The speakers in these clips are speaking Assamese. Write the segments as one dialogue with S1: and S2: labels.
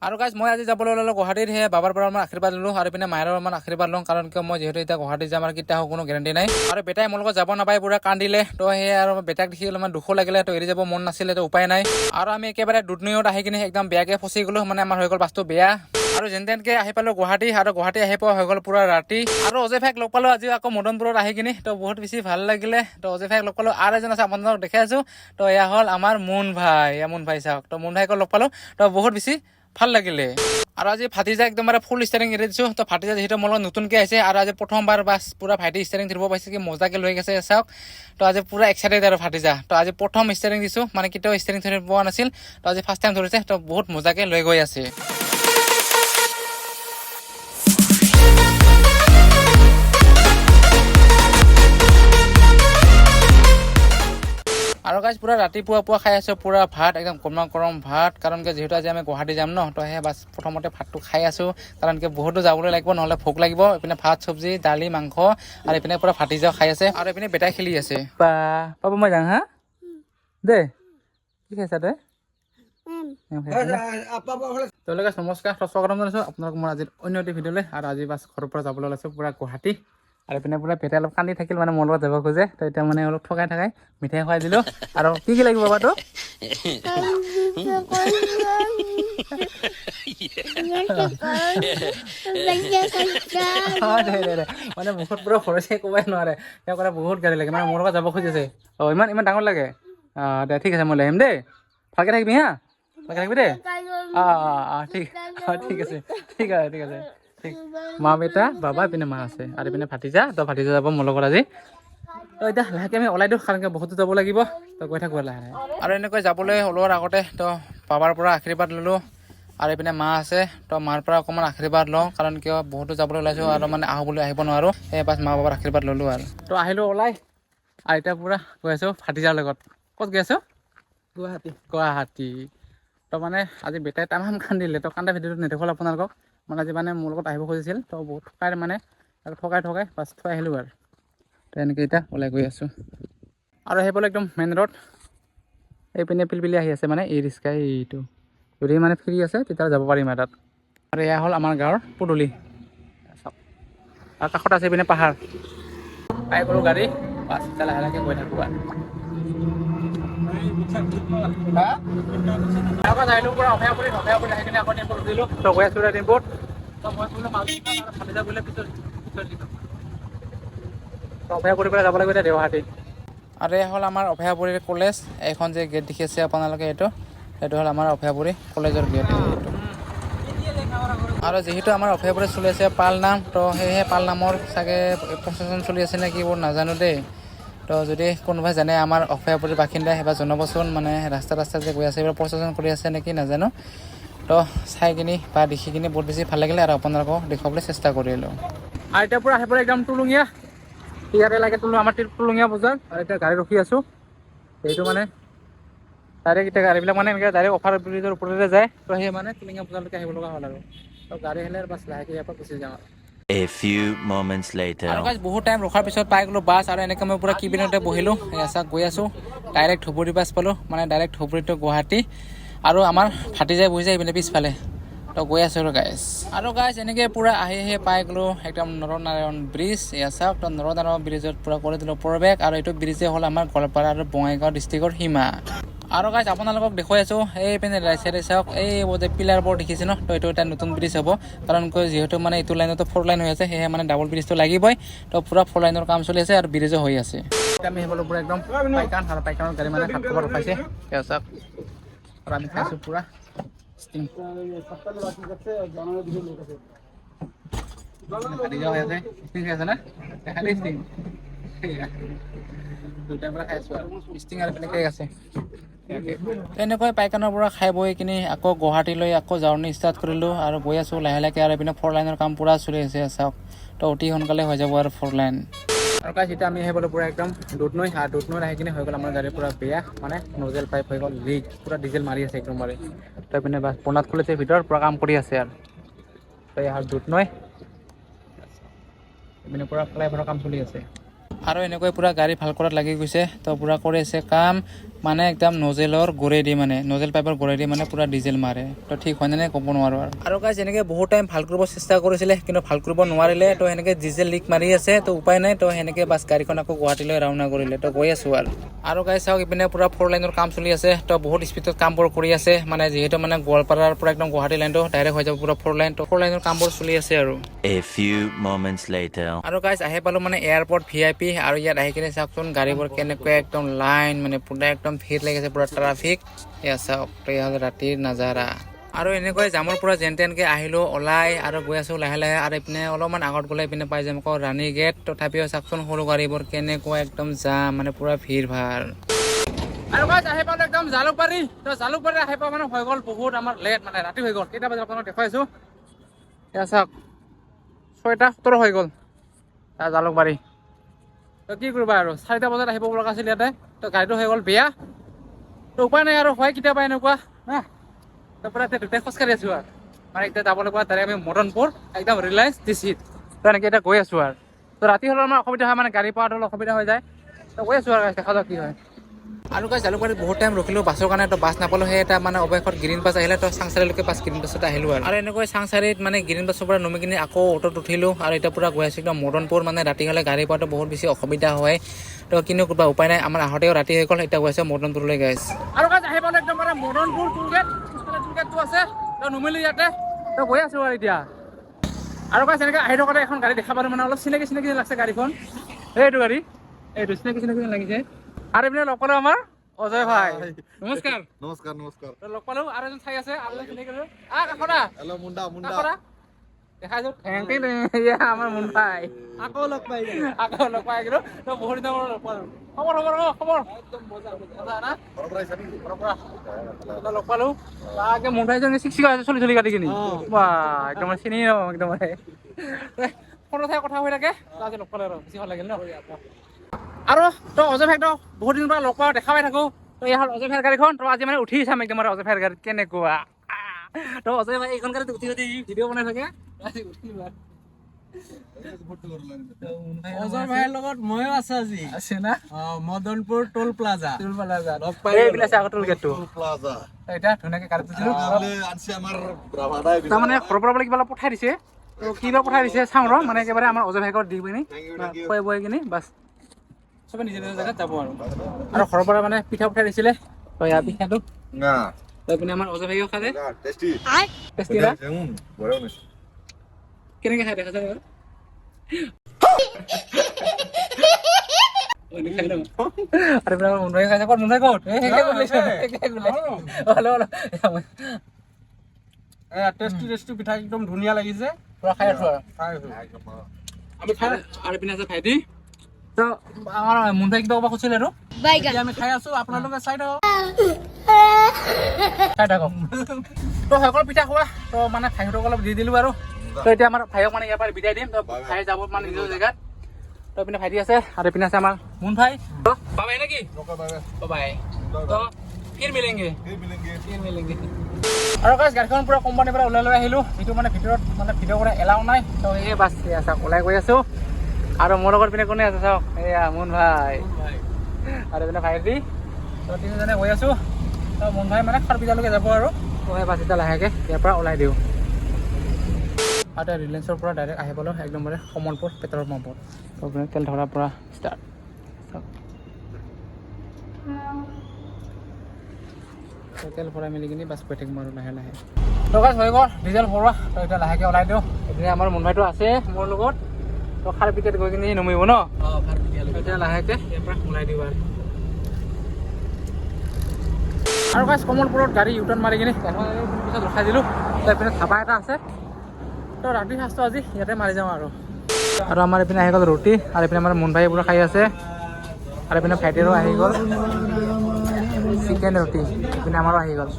S1: আৰু গাইজ মই আজি যাবলৈ ওলালো গুৱাহাটীত সেই বাবাৰ পৰা মই আশীৰ্বাদ ল'লোঁ আৰু পিনে মায়েৰৰ অলপমান আশীৰ্বাদ লওঁ কাৰণ কিয় মই যিহেতু এতিয়া গুৱাহাটী যাম আৰু কেতিয়া কোনো গেৰেণ্টি নাই আৰু বেটাই মোৰ লগত যাব নাপায় পুৰা কান্দিলে তো সেয়ে আৰু বেটাক দেখি অলপমান দুখো লাগিলে তো এৰি যাব মন নাছিলে তো উপায় নাই আৰু আমি একেবাৰে দুধনৈত আহি কিনে একদম বেয়াকৈ ফচি গ'লোঁ মানে আমাৰ হৈ গ'ল বাছটো বেয়া আৰু যেন তেনকৈ আহি পালোঁ গুৱাহাটী আৰু গুৱাহাটী আহি পোৱা হৈ গ'ল পুৰা ৰাতি আৰু অজয় ভাইক লগ পালোঁ আজি আকৌ মদনপুৰত আহি কিনে তো বহুত বেছি ভাল লাগিলে তো অজয় ভাইক লগ পালোঁ আৰু এজন আছে আপোনালোকক দেখাই আছোঁ তো এয়া হ'ল আমাৰ মুন ভাই চাওক তো মুন ভাইক লগ পালোঁ তো বহুত বেছি ভাল লাগিলে আৰু আজি ভাতিজা একদম ফুল ষ্টাৰিং এৰি দিছোঁ তো ভাতিজা যিহেতু মোৰ লগত নতুনকৈ আহিছে আৰু আজি প্ৰথমবাৰ বাছ পুৰা ভাইটি ষ্টাৰিং ধৰিব পাইছে কি মজাকৈ লৈ গৈছে চাওক তো আজি পুৰা এক্সাইটেড আৰু ভাতিজা তো আজি প্ৰথম ষ্টাৰিং দিছোঁ মানে কেতিয়াও ষ্টাৰিং ধৰি পোৱা নাছিল তো আজি ফাৰ্ষ্ট টাইম ধৰিছে তো বহুত মজাকৈ লৈ গৈ আছে আৰু গাইজ পুৰা ৰাতিপুৱা খাই আছোঁ পুৰা ভাত একদম গৰম ভাত কাৰণ কি যিহেতু আজি আমি গুৱাহাটী যাম ন তো সেই বাছ প্ৰথমতে ভাতটো খাই আছোঁ কাৰণ কি বহুতো যাবলৈ লাগিব নহ'লে ভোক লাগিব এইপিনে ভাত চব্জি দালি মাংস আৰু এইপিনে পুৰা ভাতিজাও খাই আছে আৰু এইপিনে বেটাই খেলি আছে পাপা মই যাওঁ হা দে কি খাইছা তই তেওঁলোকে নমস্কাৰ স্বাগতম জনাইছোঁ আপোনালোক মই আজি অন্য এটি ভিডিঅ'লৈ আৰু আজি বাছ ঘৰৰ পৰা যাবলৈ ওলাইছোঁ পুৰা গুৱাহাটী আৰু এইপিনে পুৰা বেটাই অলপ কান্দি থাকিল মানে মোৰ লগত যাব খোজে তো এতিয়া মানে অলপ ঠগাই মিঠাই খুৱাই দিলোঁ আৰু কি লাগিব বাবাটো মানে মুখত পুৰা ভৰাইছে ক'বই নোৱাৰে তেওঁ ক'লে বহুত গাড়ী লাগে মানে মোৰ লগত যাব খুজিছে অঁ ইমান ডাঙৰ লাগে দে ঠিক আছে মই লৈ আহিম দেই ভালকৈ থাকিবি হা ভালকৈ থাকিবি দেই ঠিক আছে ঠিক আছে মা বেটা বাবা পিনে মা আছে আৰু পিনে ভাতিজা তো ভাতিজা যাব মোৰ লগত আজি তো এতিয়া লাহেকৈ আমি ওলাই দিওঁ কাৰণ বহুতো যাব লাগিব তো গৈ থাকোঁ লাহে আৰু এনেকৈ যাবলৈ ওলোৱাৰ আগতে তো বাবাৰ পৰা আশীৰ্বাদ ল'লোঁ আৰু এইপিনে মা আছে তো মাৰ পৰা অকণমান আশীৰ্বাদ লওঁ কাৰণ কিয় বহুতো যাবলৈ ওলাইছোঁ আৰু মানে আহোঁ বুলি আহিব নোৱাৰোঁ সেই বাছ মা বাবাৰ আশীৰ্বাদ ল'লোঁ আৰু তো আহিলোঁ ওলাই আৰু এতিয়া পুৰা গৈ আছোঁ ভাতিজাৰ লগত ক'ত গৈ আছোঁ গুৱাহাটী তো মানে আজি বেটাই তামাম কান্দিলে তো কান্দা ভিডিঅ'টো নেদেখালোঁ আপোনালোকক মানে আজি মানে মোৰ লগত আহিব খুজিছিল তো বহুত ঠগাই বাছ থৈ আহিলোঁ আৰু তো এনেকৈ এতিয়া ওলাই গৈ আছোঁ আৰু সেইফালে একদম মেইন ৰোড এইপিনে পিলপিলি আহি আছে মানে ই ৰিক্সা এইটো যদি মানে ফ্ৰী আছে তেতিয়া যাব পাৰিম আৰু তাত আৰু এয়া হ'ল আমাৰ গাঁৱৰ পদূলি চাওক আৰু কাষত আছে এইপিনে পাহাৰ পাই গ'লোঁ গাড়ী বাছ এতিয়া লাহে লাহে গৈ থাকোঁ আৰু আহিলোঁ পৰা অভয়াপুৰীত আহি কিনে আকৌ টেম্পুত উঠিলোঁ তো গৈ আছোঁ টেম্পুত তো মই বোলো ভাতিজা বোলে পিছত অভয়াপুৰীৰ পৰা যাব লাগিব এতিয়া গুৱাহাটী আৰু এয়া হ'ল আমাৰ অভয়াপুৰীৰ কলেজ এইখন যে গেট দেখি আছে আপোনালোকে এইটো হ'ল আমাৰ অভয়াপুৰী কলেজৰ গেট এইটো আৰু যিহেতু আমাৰ অভয়াপুৰীত চলি আছে পালনাম তো সেয়েহে পালনামৰ চাগে প্ৰচেছন চলি আছে নে কি বোৰ নাজানো দেই তো যদি কোনোবাই জানে আমাৰ অভয়াপুৰীৰ বাসিন্দাই এবাৰ জনাবচোন মানে ৰাস্তা যে গৈ আছে এইবাৰ প্ৰচেছন কৰি আছে নেকি নাজানো তো চাই কিনি বা দেখি কিনি বহুত বেছি ভাল লাগিলে আৰু আপোনালোকক দেখুৱাবলৈ চেষ্টা কৰিলোঁ আৰু এতিয়া পৰা আহি পৰা একদম টুলুঙীয়া ইয়াতে লাগে আমাৰ টুলুঙীয়া বজাৰ আৰু এতিয়া গাড়ী ৰখি আছোঁ সেইটো মানে ডাইৰেক্ট এতিয়া গাড়ীবিলাক মানে এনেকৈ ডাইৰেক্ট অভাৰ ব্ৰিজৰ ওপৰতে যায় তো সেই মানে টুলুঙীয়া বজাৰলৈকে আহিব লগা হ'ল আৰু তো গাড়ী আহিলে বাছ লাহেকৈ ইয়াৰ পৰা গুচি যাওঁ
S2: A few moments later.
S1: আৰু গাইজ বহুত টাইম ৰখাৰ পিছত পাই গ'লোঁ বাছ আৰু এনেকৈ মই পুৰা কিবিনতে বহিলোঁ এছা গৈ আছোঁ ডাইৰেক্ট ধুবুৰী বাছ পালোঁ মানে ডাইৰেক্ট ধুবুৰীটো গুৱাহাটী আৰু আমাৰ ভাতিজাই বহিছে এইপিনে পিছফালে তো গৈ আছোঁ আৰু গাইজ এনেকৈ পুৰা আহি পাই গ'লোঁ একদম নৰনাৰায়ণ ব্ৰিজ এয়া চাওক তো নৰনাৰায়ণ ব্ৰিজত পুৰা কৰি দিলোঁ প্ৰৱেশ আৰু এইটো ব্ৰিজে হ'ল আমাৰ গোৱালপাৰা আৰু বঙাইগাঁও ডিষ্ট্ৰিক্টৰ সীমা আৰু গাইজ আপোনালোকক দেখুৱাই আছোঁ এইপিনে ৰাইট চাইডে চাওক এই যে পিলাৰবোৰ দেখিছে ন তো এইটো এটা নতুন ব্ৰিজ হ'ব কাৰণ যিহেতু মানে এইটো লাইনতো 4 লাইন হৈ আছে সেয়েহে মানে ডাবল ব্ৰিজটো লাগিবই তো পুৰা 4 লাইনৰ কাম চলি আছে আৰু ব্ৰিজো হৈ আছে আমি সেইফালে পুৰা একদম পাইকান আৰু পাইকানৰ গাড়ী মানে ঘাট খবৰ ৰখাইছে চাওক আৰু আমি খাইছোঁ পুৰা তেনেকৈ পাইকানৰ পৰা খাই বৈ কিনি আকৌ গুৱাহাটীলৈ আকৌ জাৰ্ণি ষ্টাৰ্ট কৰিলোঁ আৰু গৈ আছোঁ লাহে লাহে আৰু এইপিনে 4 লাইনৰ কাম পুৰা চলি আছে চাওক তো অতি সোনকালে হৈ যাব আৰু 4 লাইন আৰু গাইজ এতিয়া আমি আহিবলৈ পুৰা একদম দুধনৈ আহি কিনে হৈ গ'ল আমাৰ গাড়ী পুৰা বেয়া মানে নজেল পাইপ হৈ গ'ল লিক পুৰা ডিজেল মাৰি আছে একদমবাৰে তো এইপিনে বাছ বনাত খুলিছে ভিতৰত পুৰা কাম কৰি আছে আৰু তো ইয়াৰ দুধনৈ এইপিনে পুৰা ফ্লাইঅভাৰৰ কাম চলি আছে আৰু এনেকৈ পুৰা গাড়ী ভাল কৰাত লাগি গৈছে তো পুৰা কৰি আছে কাম মানে একদম নজেলৰ গোৰেদি মানে নজেল পাইপৰ গোৰেদি মানে পুৰা ডিজেল মাৰে তো ঠিক হয় নে ক'ব নোৱাৰো আৰু গাইজ এনেকৈ বহুত টাইম ভাল কৰিব চেষ্টা কৰিছিলে কিন্তু ভাল কৰিব নোৱাৰিলে তো সেনেকৈ ডিজেল লিক মাৰি আছে তো উপায় নাই তো সেনেকৈ বাছ গাড়ীখন আকৌ গুৱাহাটীলৈ ৰাওনা কৰিলে তো গৈ আছোঁ আৰু গাইজ চাওক ইপিনে পুৰা 4 লাইনৰ কাম চলি আছে তো বহুত স্পীডত কামবোৰ কৰি আছে মানে যিহেতু মানে গোৱালপাৰাৰ পৰা একদম গুৱাহাটী লাইনটো ডাইৰেক্ট হৈ যাব পুৰা 4 লাইন তো 4 লাইনৰ কামবোৰ চলি আছে আৰু
S2: A few moments later.
S1: আৰু গাইজ আহি পালোঁ মানে এয়াৰপৰ্ট VIP আৰু ইয়াত আহি কিনে চাওকচোন গাড়ীবোৰ কেনেকৈ একদম লাইন মানে পুৰা একদম ভিৰ লাগিছে পুৰা ট্ৰাফিক এয়া চাওক এয়া হ'ল ৰাতিৰ নাজাৰা আৰু এনেকৈ জামৰ পৰা যেন তেনকৈ আহিলোঁ ওলাই আৰু গৈ আছোঁ লাহে লাহে আৰু ইপিনে অলপমান আগত গ'লে ইপিনে পাই যাম আকৌ ৰাণী গেট তথাপিও চাওকচোন সৰু গাড়ীবোৰ কেনেকুৱা একদম জাম মানে পুৰা ভিৰ ভাৰ আৰু গাইজ আহি পালোঁ একদম জালুকবাৰী তো জালুকবাৰী আহি পাওঁ মানে হৈ গ'ল বহুত আমাৰ লেট মানে ৰাতি হৈ গ'ল কেইটা বজাত আপোনাক দেখুৱাইছোঁ এয়া চাওক 6:17 হৈ গ'ল জালুকবাৰী তো কি কৰিবা আৰু 4টা বজাত আহিব লগা আছিল ইয়াতে তো গাড়ীটো হৈ গ'ল বেয়া তো উপায় নাই আৰু হয় কেতিয়াবা এনেকুৱা হা তাৰপৰা এতিয়া দুটাই খোজকাঢ়ি আছোঁ আৰু মানে এতিয়া যাব লাগিব ডাইৰেক্ট আমি মদনপুৰ একদম ৰিলায়েন্স ডিচিত তো এনেকৈ এতিয়া গৈ আছোঁ আৰু তো ৰাতি হ'লে আমাৰ অসুবিধা হয় মানে গাড়ী পোৱাত অলপ অসুবিধা হৈ যায় তো গৈ আছোঁ আৰু দেখা যাওক কি হয় আৰু গাইজ জালুকবাৰীত বহুত টাইম ৰখিলোঁ বাছৰ কাৰণে তো বাছ নাপালোঁ সেই এটা মানে অৱশেষত গ্ৰীণ বাছ আহিলে তো চাংচাৰিলৈকে বাছ গ্ৰীণ বাছত আহিলোঁ আৰু এনেকৈ চাংচাৰিত মানে গ্ৰীণ বাছৰ পৰা নমি কিনে আকৌ অটোত উঠিলোঁ আৰু এতিয়া পূৰা গৈ আছোঁ একদম মদনপুৰ মানে ৰাতি হ'লে গাড়ী পোৱাটো বহুত বেছি অসুবিধা হয় তো কিন্তু কিবা উপায় নাই আমাৰ আহোঁতেও ৰাতি হৈ গ'ল এতিয়া গৈ আছে মদনপুৰলৈ গাইজ আৰু গাইজ আহি পালোঁ একদম মানে মদনপুৰ টুলগেট টুলগেটটো আছে তো নমিলোঁ ইয়াতে তো গৈ আছোঁ আৰু এতিয়া আৰু গাইজ এনেকৈ আহি থাকোঁতে এখন গাড়ী দেখা পালোঁ মানে অলপ চিনাকি চিনাকি লাগছে গাড়ীখন এইটো গাড়ী এইটো চিনাকি চিনাকি লাগিছে আৰু এইপিনে লগ পালোঁ আমাৰ অজয় ভাই নমস্কাৰ
S3: নমস্কাৰ নমস্কাৰ
S1: লগ পালোঁ আৰু এজন ঠাই আছে আৰু চিনাকি কৰিলোঁ কাষৰা
S3: হেল্ল' মুণ্ডা মুণ্ডা
S1: কাষৰা দেখাইছোঁ থেংক ইউ আমাৰ মুন ভাই
S3: আকৌ লগ পাই
S1: কিন্তু তো বহুত দিনৰ মূৰত লগ পালোঁ খবৰ খবৰ একদম মজা না লগ পালোঁ তাকে মুন ভাইজন চিক্সি আছে চলি কাটি কিনি বা একদম চিনি একদম ফোন ঠাই কথা হৈ থাকে আজি লগ পালোঁ আৰু বেছি ভাল লাগিল ন আৰু তো অজয় ভাইক বহুত দিনৰ পৰা লগ পাওঁ দেখা পাই থাকোঁ তো এয়া হ'ল অজয় ভাইৰ গাড়ীখন তো আজি মানে উঠি চাম একদম অজয় ভাইৰ গাড়ীত কেনেকুৱা তো অজয় ভাই এইখন গাড়ীত উঠি ভিডিঅ' বনাই থাকে
S3: অজয় ভাইৰ লগত ময়ো আছো আজি
S1: আছে না
S3: মদনপুৰ টোল প্লাজা
S1: লগ পাই এইবিলাক আছে আগত গেটটো
S3: প্লাজা
S1: এতিয়া ধুনীয়াকৈ গাড়ীত উঠিলোঁ
S3: আনছি আমাৰ ব্ৰাভাদাই
S1: তাৰমানে ঘৰৰ পৰা বোলে কিবা অলপ পঠাই দিছে তো কিবা পঠাই দিছে চাওঁ ৰ মানে একেবাৰে আমাৰ অজয় ভাইকত দি পিনি খুৱাই বুৱাই কিনি বাছ চবে নিজৰ নিজৰ জেগাত যাব আৰু ঘৰৰ পৰা মানে পিঠা পঠাই দিছিলে তো ইয়াৰ পিঠাটো
S3: না
S1: তো এইপিনে আমাৰ অজয় ভাইও খালে
S3: টেষ্টি
S1: টেষ্টি না
S3: বঢ়িয়া হৈছে
S1: কেনেকৈ খাই দেখা যায় আৰু এইপিনে আমাৰ মুন্ধাই খাইছে ক'ত মুন্ধাই ক'ত
S3: টেষ্টি পিঠা একদম ধুনীয়া লাগিছে
S1: পুৰা খাই আছোঁ আৰু আমি খাই আৰু এইপিনে আছে ভাইটি তো আমাৰ মুন্ধাই কিবা ক'ব খুজিছিলে আৰু
S3: আমি খাই আছো আপোনালোকে চাই থাকক
S1: খাই থাকক তো সকলো পিঠা খোৱা তো মানে ভাইহঁতক অলপ দি দিলোঁ আৰু তো এতিয়া আমাৰ ভাইক মানে ইয়াৰ পৰা বিদায় দিম তো ভাই যাব মানে নিজৰ জেগাত তো এইপিনে ভাইটি আছে আৰু এইপিনে আছে আমাৰ মুন ভাই বাবাই নেকি বাবাই তো ফিৰ মিলেংগে আৰু গাইজ গাড়ীখন পুৰা কোম্পানীৰ পৰা ওলাই লৈ আহিলোঁ যিটো মানে ভিতৰত মানে ভিডিঅ' কৰা এলাও নাই তো এই বাছ চাওক ওলাই গৈ আছোঁ আৰু মোৰ লগত পিনে কোনে আছে চাওক এয়া মুন ভাই আৰু এইপিনে ভাইটি তো তিনিজনে গৈ আছোঁ তো মুন ভাই মানে খাৰপিজালৈকে যাব আৰু তো সেই বাছ এতিয়া লাহেকৈ ইয়াৰ পৰা ওলাই দিওঁ আৰু এতিয়া ৰিলায়েন্সৰ পৰা ডাইৰেক্ট আহি পালোঁ একদম মানে কমলপুৰ পেট্ৰল পাম্পত তো তেল ধৰাৰ পৰা ষ্টাৰ্ট তেল ভৰাই মেলি কিনি বাছ গৈ থাকিম আৰু লাহে লাহে তো গাইজ হৈ গ'ল ডিজেল ভৰোৱা তো এতিয়া লাহেকৈ ওলাই দিওঁ এতিয়া আমাৰ মুন ভাইটো আছে মোৰ লগত তো খাৰপিটিয়াত গৈ কিনি নমিব ন এতিয়া লাহেকৈ ইয়াৰ পৰা ওলাই দিওঁ আৰু গাইজ কমলপুৰত গাড়ী ইউটাৰ্ণ মাৰি কিনি পিছত ৰখাই দিলোঁ তো এইপিনে ধাবা এটা আছে তো ৰাতিৰ সাজটো আজি ইয়াতে মাৰি যাওঁ আৰু আমাৰ এইপিনে আহি গ'ল ৰুটি আৰু এইপিনে আমাৰ মুন ভাই পুৰা খাই আছে আৰু এইপিনে ভাইটিৰো আহি গ'ল চিকেন ৰুটি এইপিনে আমাৰো আহি গ'ল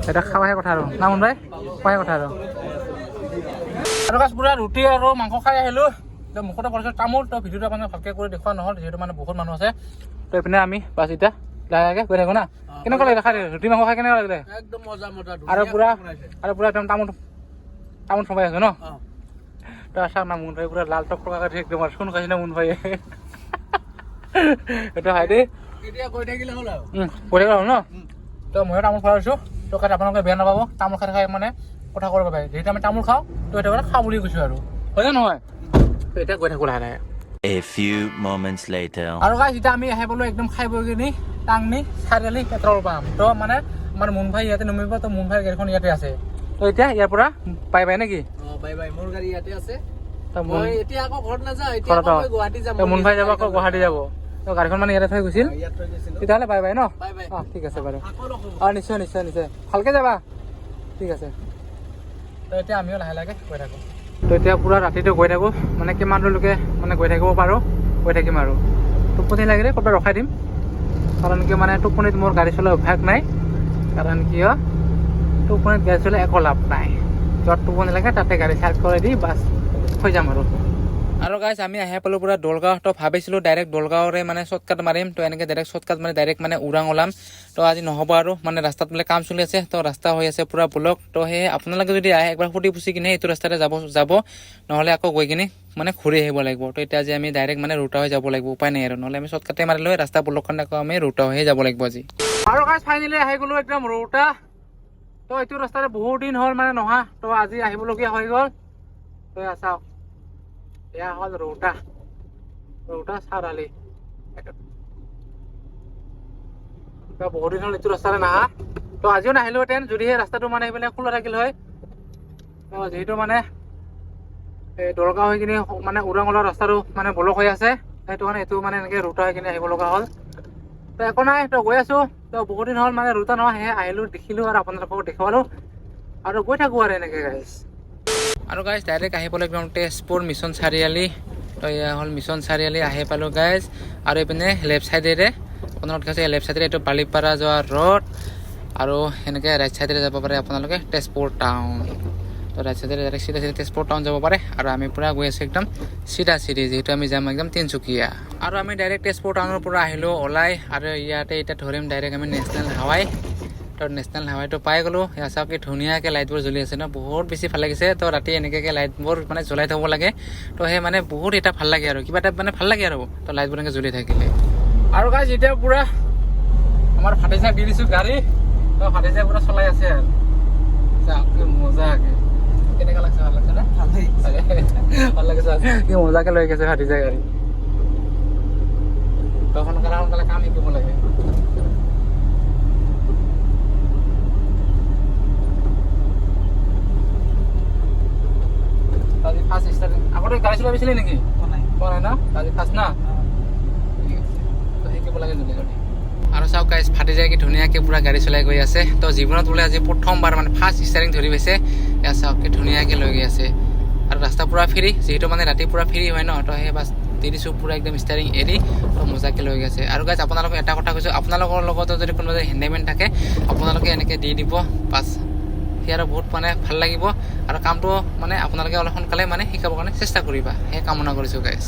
S1: এতিয়া খোৱাহে কথা আৰু না মুন ভাই খোৱাহে কথা আৰু গাইজ পুৰা ৰুটি আৰু মাংস খাই আহিলোঁ তো মুখতে পৰিছোঁ তামোল তো ভিডিঅ'টো মানে ভালকৈ কৰি দেখুওৱা নহ'ল যিহেতু মানে বহুত মানুহ আছে তো এইপিনে আমি বাছ এতিয়া লাহেকৈ গৈ থাকোঁ না কেনেকুৱা লাগিলে খাই ৰুটি মাংস খাই কেনেকুৱা লাগিলে
S3: একদম মজা
S1: আৰু পুৰা একদম তামোল থবাই আছো ন তো আছা না মুন ভাই পুৰা লাল টক টকা একদম আৰু চোন খাইছে না মুন ভাই এটা ভাইটি
S3: এতিয়া গৈ থাকিলে হ'ল আৰু
S1: পঢ়ি গ'ল ন তো ময়ো তামোল খাই আছোঁ তো কালি আপোনালোকে বেয়া নাপাব তামোল খাই খাই মানে কথা কৰিব পাৰে যিহেতু আমি তামোল খাওঁ তো সেইটো কাৰণে খাওঁ বুলি কৈছোঁ আৰু হয়নে নহয় তো এতিয়া গৈ থাকোঁ লাহে লাহে
S2: A few moments later.
S1: আৰু গাইজ এতিয়া আমি আহি পালোঁ একদম খাই বৈ কিনি টাংনি চাৰিআলি পেট্ৰল পাম্প তো মানে আমাৰ মুন ভাই ইয়াতে নমিব তো মুন ভাইৰ গাড়ীখন ইয়াতে আছে তো এতিয়া ইয়াৰ পৰা পাই নেকি
S3: বাই বাই মোৰ গাড়ী ইয়াতে আছে
S1: তো
S3: মই এতিয়া আকৌ ঘৰত নাযাওঁ এতিয়া আকৌ মই গুৱাহাটী যাম
S1: মুন ভাই যাব আকৌ গুৱাহাটী যাব তো গাড়ীখন মানে ইয়াতে থৈ গৈছিল
S3: ইয়াত থৈ গৈছিলোঁ
S1: তেতিয়াহ'লে বাই বাই ন
S3: বাই বাই
S1: অঁ ঠিক আছে বাৰু
S3: আকৌ ৰখো
S1: নিশ্চয় নিশ্চয় নিশ্চয় ভালকৈ যাবা ঠিক আছে তো এতিয়া আমিও লাহে লাহে গৈ থাকোঁ তো এতিয়া পূৰা ৰাতিটো গৈ থাকোঁ মানে কিমান দূৰলৈকে মানে গৈ থাকিব পাৰোঁ গৈ থাকিম আৰু টোপনি লাগিলে ক'ৰবাত ৰখাই দিম কাৰণ কিয় মানে টোপনিত মোৰ গাড়ী চলোৱাৰ অভ্যাস নাই কাৰণ কিয় টোপনিত গাড়ী চলাই একো লাভ নাই য'ত টোপনি লাগে তাতে গাড়ী চাৰ্জ কৰি দি বাছ হৈ যাম আৰু গাইজ আমি আহি পালোঁ পূৰা দলগাঁও তো ভাবিছিলোঁ ডাইৰেক্ট দলগাঁৱৰে মানে শ্বৰ্টকাট মাৰিম তো এনেকৈ ডাইৰেক্ট শ্বৰ্টকাট মানে ডাইৰেক্ট মানে ওৰাং ওলাম তো আজি নহ'ব আৰু মানে ৰাস্তাত বোলে কাম চলি আছে তো ৰাস্তা হৈ আছে পূৰা ব্লক তো সেয়ে আপোনালোকে যদি আহে একবাৰ ফুটি ফুচি কিনে এইটো ৰাস্তাতে যাব নহ'লে আকৌ গৈ কিনে মানে ঘূৰি আহিব লাগিব তো এতিয়া আজি আমি ডাইৰেক্ট মানে ৰুটা হৈ যাব লাগিব উপায় নাই আৰু নহ'লে আমি শ্বৰ্টকাটে মাৰি লৈ ৰাস্তা ব্লক কাৰণে আকৌ আমি ৰুটা হৈয়ে যাব লাগিব আজি আৰু গাইজ ফাইনেলি আহি গ'লোঁ একদম ৰুটা তো এইটো ৰাস্তাতে বহুত দিন হ'ল মানে নহা তো আজি আহিবলগীয়া হৈ গ'ল তো চাওক এয়া হ'ল ৰুটা চাৰিআলি বহুত দিন হ'ল এইটো ৰাস্তাৰে নাহা তো আজিও নাহিলোহেঁতেন যদিহে ৰাস্তাটো মানে এইফালে খোলা থাকিল হয় তো যিহেতু মানে এই দলগাঁও হৈ কিনে মানে ওৰাং ওলোৱা ৰাস্তাটো মানে ব্লক হৈ আছে সেইটো কাৰণে এইটো মানে এনেকৈ ৰুটা হৈ কিনে আহিব লগা হ'ল তো একো নাই তো গৈ আছোঁ তো বহুত দিন হ'ল মানে ৰুটা নহয় সেয়ে আহিলোঁ দেখিলোঁ আৰু আপোনালোকক দেখুৱালোঁ আৰু গৈ থাকোঁ আৰু এনেকৈ গাইজ আৰু গাইজ ডাইৰেক্ট আহি পালোঁ একদম তেজপুৰ মিছন চাৰিআলি তো এয়া হ'ল মিছন চাৰিআলি আহি পালোঁ গাইজ আৰু এইপিনে লেফ্ট চাইডেৰে আপোনালোকে আছে লেফ্ট চাইডেৰে এইটো বালিপাৰা যোৱা ৰোড আৰু সেনেকৈ ৰাইট চাইডেৰে যাব পাৰে আপোনালোকে তেজপুৰ টাউন তো ৰাইট চাইডেৰে ডাইৰেক্ট চিধা তেজপুৰ টাউন যাব পাৰে আৰু আমি পূৰা গৈ আছোঁ একদম চিধা যিহেতু আমি যাম একদম তিনিচুকীয়া আৰু আমি ডাইৰেক্ট তেজপুৰ টাউনৰ পৰা আহিলোঁ ওলাই আৰু ইয়াতে এতিয়া ধৰিম ডাইৰেক্ট আমি নেশ্যনেল হাৱাই তো নেশ্যনেল হাৱাইটো পাই গ'লোঁ এয়া চাওক কি ধুনীয়াকৈ লাইটবোৰ জ্বলি আছে ন বহুত বেছি ভাল লাগিছে তো ৰাতি এনেকৈ লাইটবোৰ মানে জ্বলাই থ'ব লাগে তো সেই মানে বহুত এটা ভাল লাগে আৰু কিবা এটা মানে ভাল লাগে আৰু তো লাইটবোৰ এনেকৈ জ্বলি থাকিলে আৰু গাইজ এতিয়া পূৰা আমাৰ ভাটিজা দি দিছোঁ গাড়ী তো ভাটিজা পূৰা চলাই আছে আৰু চাওক কি মজাকৈ কেনেকুৱা লাগছে ভাল লাগছে নে ভাল লাগিছে কি মজাকৈ লৈ গৈছে ভাটিজা গাড়ী তো সোনকালে কাম শিকিব লাগে আজি ফাৰ্ষ্ট ষ্টাৰ্টিং আগতে গাড়ী চলাই গৈছিলি নেকি পোৱা নাই ন আজি ফাৰ্ষ্ট না ঠিক আছে তো শিকিব লাগে জলদি জলদি আৰু চাওক গাইজ ফাটি যায় কি ধুনীয়াকৈ পূৰা গাড়ী চলাই গৈ আছে তো জীৱনত বোলে আজি প্ৰথমবাৰ মানে ফাৰ্ষ্ট ষ্টাৰিং ধৰি পাইছে এয়া চাওক কি ধুনীয়াকৈ লৈ গৈ আছে আৰু ৰাস্তা পূৰা ফ্ৰী যিহেতু মানে ৰাতি পূৰা ফ্ৰী হয় ন তো সেই বাছ দি দিছোঁ পূৰা একদম ষ্টাৰিং এৰি তো মজাকৈ লৈ গৈছে আৰু গাইজ আপোনালোকক এটা কথা কৈছোঁ আপোনালোকৰ লগতো যদি কোনোবা যদি হেণ্ডিমেন থাকে আপোনালোকে এনেকৈ দি দিব বাছ সি আৰু বহুত মানে ভাল লাগিব আৰু কামটো মানে আপোনালোকে অলপ সোনকালে মানে শিকাবৰ কাৰণে চেষ্টা কৰিবা সেই কামনা কৰিছোঁ গাইজ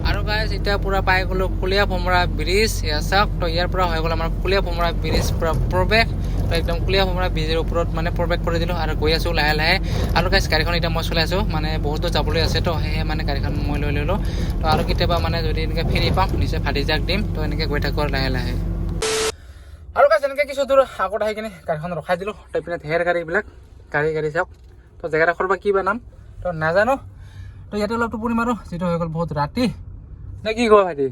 S1: আৰু গাইজ এতিয়া পূৰা পাই গ'লোঁ কুলীয়া ভোমৰা ব্ৰিজ এয়া চাওক তো ইয়াৰ পৰা হৈ গ'ল আমাৰ কুলীয়া ভোমৰা ব্ৰিজ পূৰা প্ৰৱেশ তো একদম কুলীয়া ভোমৰা ব্ৰিজৰ ওপৰত মানে প্ৰৱেশ কৰি দিলোঁ আৰু গৈ আছোঁ লাহে লাহে আৰু গাইজ গাড়ীখন এতিয়া মই চলাই আছোঁ মানে বহুতো যাবলৈ আছে তো সেয়ে মানে গাড়ীখন মই লৈ ল'লোঁ তো আৰু কেতিয়াবা মানে যদি এনেকৈ ফ্ৰী পাওঁ নিশ্চয় ভাটিজাক দিম তো এনেকৈ গৈ থাকোঁ আৰু লাহে লাহে আৰু গাইজ এনেকৈ কিছু দূৰ আগত আহি কিনে গাড়ীখন ৰখাই দিলোঁ তো এইপিনে ঢেৰ গাড়ীবিলাক গাড়ী চাওক তো জেগাডোখৰ বা কি বা নাম তো নাজানো তো ইয়াতে অলপ টোপনি মাৰোঁ যিটো হৈ গ'ল বহুত ৰাতি নে কি কোৱা ভাইটি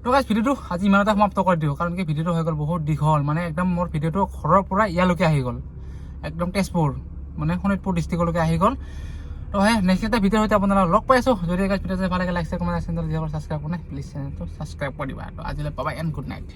S1: তো গাইজ ভিডিঅ'টো আজি ইমানতে সমাপ্ত কৰি দিওঁ কাৰণ কি ভিডিঅ'টো হৈ গ'ল বহুত দীঘল মানে একদম মোৰ ভিডিঅ'টো ঘৰৰ পৰা ইয়ালৈকে আহি গ'ল একদম তেজপুৰ মানে শোণিতপুৰ ডিষ্ট্ৰিক্টলৈকে আহি গ'ল তো সেই নেক্সট এটা ভিডিঅ'ৰ সৈতে আপোনালোকক লগ পাইছোঁ যদি গাইজ ভিডিঅ' ভাল লাগে লাইক কমেণ্ট চেনেল ছাবস্ক্ৰাইব কৰা নাই প্লিজ চেনেলটো ছাবস্ক্ৰাইব কৰি দিবা তো আজিলৈ bye bye and good night